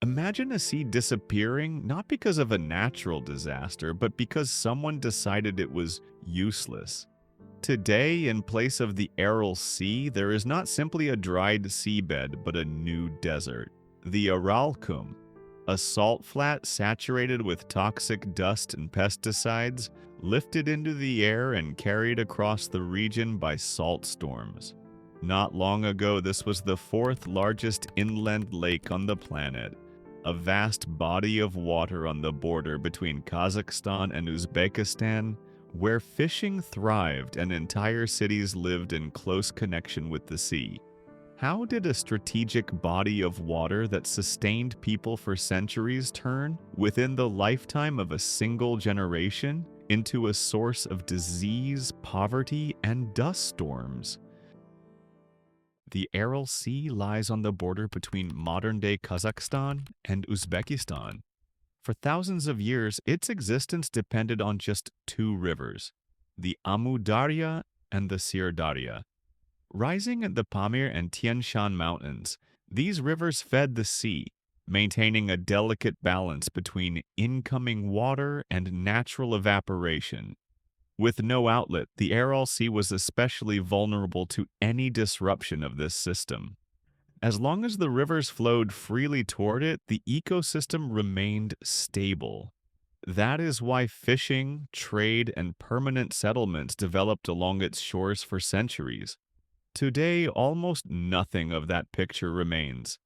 Imagine a sea disappearing not because of a natural disaster, but because someone decided it was useless. Today, in place of the Aral Sea, there is not simply a dried seabed, but a new desert. The Aral a salt flat saturated with toxic dust and pesticides, lifted into the air and carried across the region by salt storms. Not long ago, this was the fourth largest inland lake on the planet, a vast body of water on the border between Kazakhstan and Uzbekistan, where fishing thrived and entire cities lived in close connection with the sea. How did a strategic body of water that sustained people for centuries turn, within the lifetime of a single generation, into a source of disease, poverty, and dust storms? The Aral Sea lies on the border between modern-day Kazakhstan and Uzbekistan. For thousands of years, its existence depended on just two rivers, the Amu Darya and the Sir Darya. Rising in the Pamir and Tian Shan mountains, these rivers fed the sea, maintaining a delicate balance between incoming water and natural evaporation. With no outlet, the Aral Sea was especially vulnerable to any disruption of this system. As long as the rivers flowed freely toward it, the ecosystem remained stable. That is why fishing, trade, and permanent settlements developed along its shores for centuries. Today, almost nothing of that picture remains.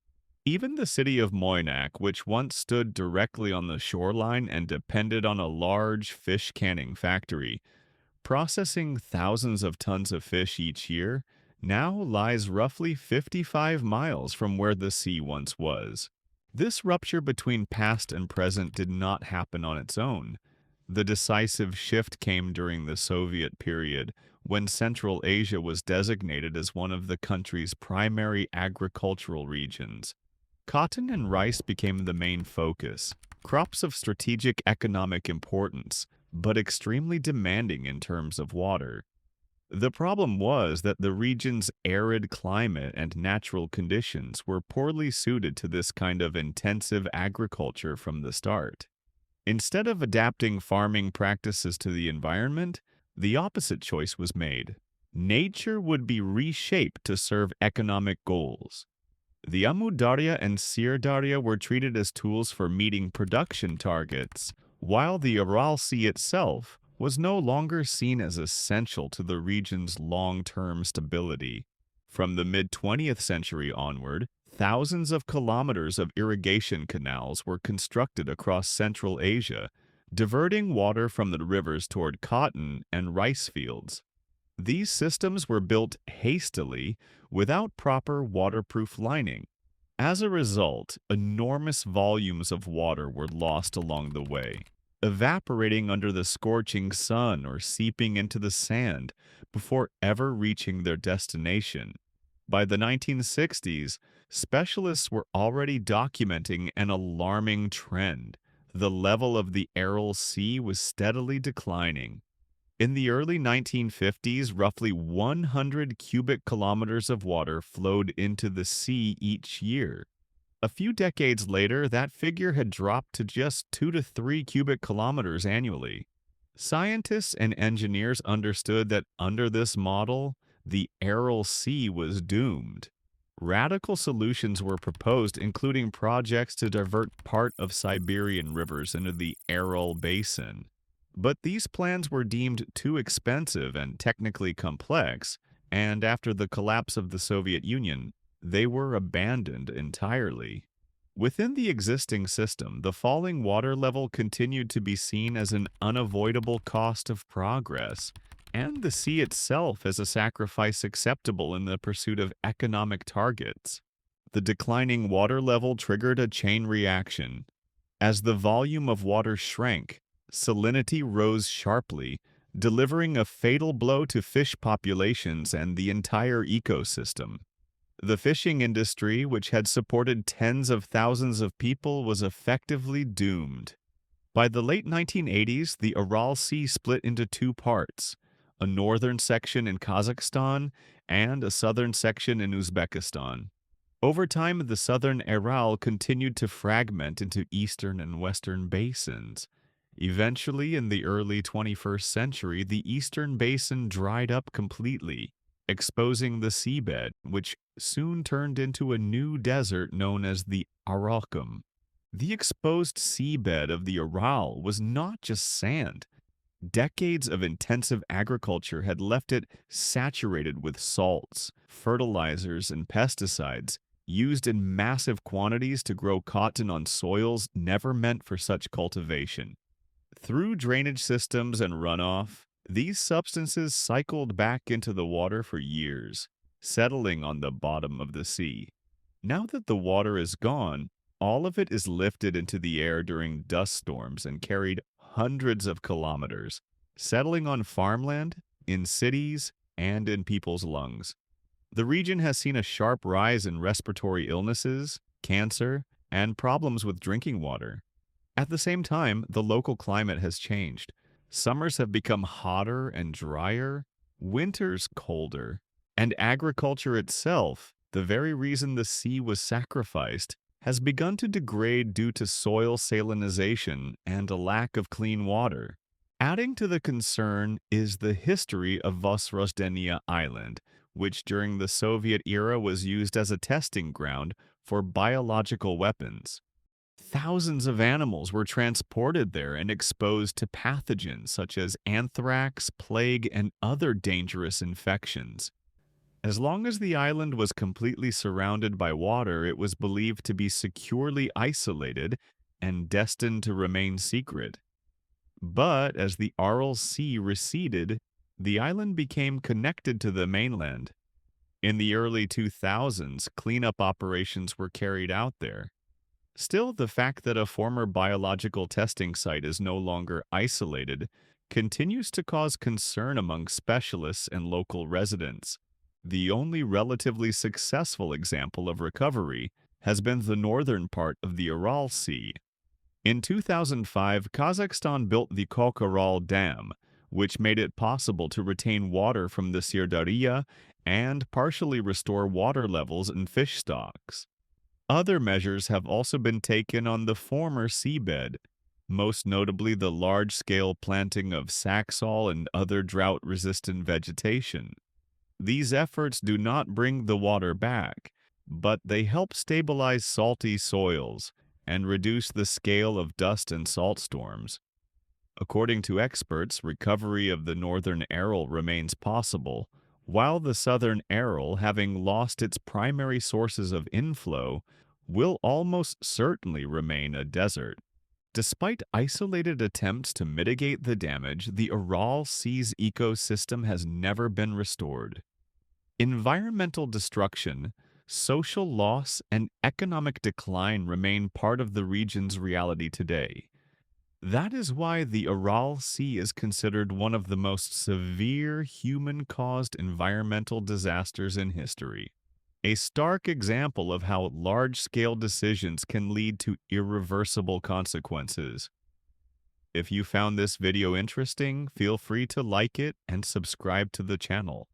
Even the city of Moynak, which once stood directly on the shoreline and depended on a large fish canning factory, processing thousands of tons of fish each year, now lies roughly 55 miles from where the sea once was. This rupture between past and present did not happen on its own. The decisive shift came during the Soviet period, when Central Asia was designated as one of the country's primary agricultural regions. Cotton and rice became the main focus, crops of strategic economic importance, but extremely demanding in terms of water. The problem was that the region's arid climate and natural conditions were poorly suited to this kind of intensive agriculture from the start. Instead of adapting farming practices to the environment, the opposite choice was made. Nature would be reshaped to serve economic goals. The Amu Darya and Sir Darya were treated as tools for meeting production targets, while the Aral Sea itself was no longer seen as essential to the region's long-term stability. From the mid-20th century onward, thousands of kilometers of irrigation canals were constructed across Central Asia, diverting water from the rivers toward cotton and rice fields. These systems were built hastily, without proper waterproof lining. As a result, enormous volumes of water were lost along the way, evaporating under the scorching sun or seeping into the sand before ever reaching their destination. By the 1960s, specialists were already documenting an alarming trend. The level of the Aral Sea was steadily declining. In the early 1950s, roughly 100 cubic kilometers of water flowed into the sea each year. A few decades later, that figure had dropped to just 2 to 3 cubic kilometers annually. Scientists and engineers understood that under this model, the Aral Sea was doomed. Radical solutions were proposed, including projects to divert part of Siberian rivers into the Aral Basin. But these plans were deemed too expensive and technically complex, and after the collapse of the Soviet Union, they were abandoned entirely. Within the existing system, the falling water level continued to be seen as an unavoidable cost of progress, and the sea itself as a sacrifice acceptable in the pursuit of economic targets. The declining water level triggered a chain reaction. As the volume of water shrank, salinity rose sharply, delivering a fatal blow to fish populations and the entire ecosystem. The fishing industry, which had supported tens of thousands of people, was effectively doomed. By the late 1980s, the Aral Sea split into two parts, a northern section in Kazakhstan and a southern section in Uzbekistan. Over time, the southern Aral continued to fragment into eastern and western basins. Eventually, in the early 21st century, the eastern basin dried up completely, exposing the seabed, which soon turned into a new desert known as the Arakum. The exposed seabed of the Aral was not just sand. Decades of intensive agriculture had left it saturated with salts, fertilizers, and pesticides used in massive quantities to grow cotton on soils never meant for such cultivation. Through drainage systems and runoff, these substances cycled back into the water for years, settling on the bottom of the sea. Now that the water is gone, all of it is lifted into the air during dust storms and carried hundreds of kilometers, settling on farmland, in cities, and in people's lungs. The region has seen a sharp rise in respiratory illnesses, cancer, and problems with drinking water. At the same time, the local climate has changed. Summers have become hotter and drier, winters colder, and agriculture itself, the very reason the sea was sacrificed, has begun to degrade due to soil salinization and a lack of clean water. Adding to the concern is the history of Vozrozhdeniya Island, which during the Soviet era was used as a testing ground for biological weapons. Thousands of animals were transported there and exposed to pathogens such as anthrax, plague, and other dangerous infections. As long as the island was completely surrounded by water, it was believed to be securely isolated and destined to remain secret. But as the Aral Sea receded, the island became connected to the mainland. In the early 2000s, cleanup operations were carried out there. Still, the fact that a former biological testing site is no longer isolated continues to cause concern among specialists and local residents. The only relatively successful example of recovery has been the northern part of the Aral Sea. In 2005, Kazakhstan built the Aral Dam, which made it possible to retain water from the Sirdarya and partially restore water levels in fish stocks. Other measures have also been taken on the former seabed, most notably the large-scale planting of saxaul and other drought-resistant vegetation. These efforts do not bring the water back, but they help stabilize salty soils and reduce the scale of dust and salt storms. According to experts, recovery of the northern Aral remains possible, while the southern Aral, having lost its primary sources of inflow, will almost certainly remain a desert. Despite isolated attempts to mitigate the damage, the Aral Sea's ecosystem has never been restored. Environmental destruction, social loss, and economic decline remain part of the region's reality today. That is why the Aral Sea is considered one of the most severe human-caused environmental disasters in history. A stark example of how large-scale decisions can lead to irreversible consequences. If you found this video interesting, feel free to like it and subscribe to the channel.